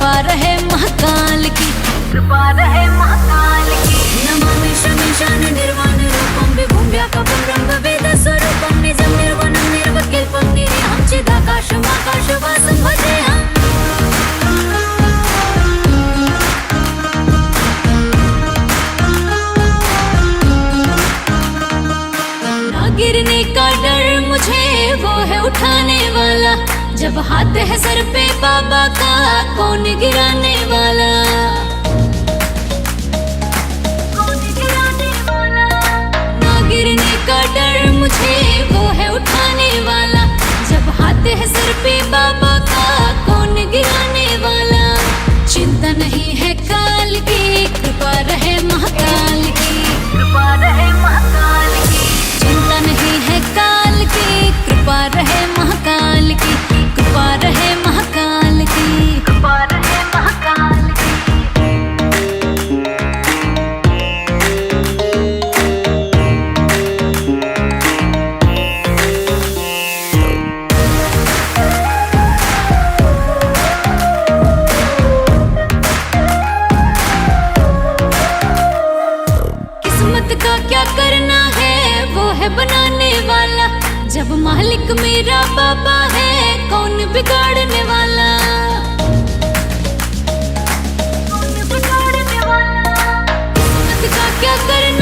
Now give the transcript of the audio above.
कृपा रहे महाकाल की, कृपा रहे महाकाल की। नमामि शमीशान निर्वाण रूपं विभुं व्यापकं ब्रह्मवेद स्वरूपं निजं निर्वनं निर्विकल्पं निरीहं चिदाकाशमाकाशवासं भजेऽहम्। ना गिरने का डर मुझे, वो है उठाने वाला। जब हाथ है सर पे बाबा का, कौन गिराने वाला, कौन गिराने वाला। ना गिरने का डर मुझे, वो है उठाने वाला। जब हाथ है सर पे बाबा का, कौन गिराने वाला। चिंता नहीं है काल की, कृपा रहे महाकाल की, कृपा रहे महाकाल की। चिंता नहीं है काल की, कृपा रहे महाकाल की, कृपा रहे महाकाल की, कृपा रहे महाकाल की। किस्मत का क्या करना है, वो है बनाने वाला। जब मालिक मेरा बाबा है, कौन बिगाड़ने वाला, कौन बिगाड़ने वाला। किस्मत का क्या करना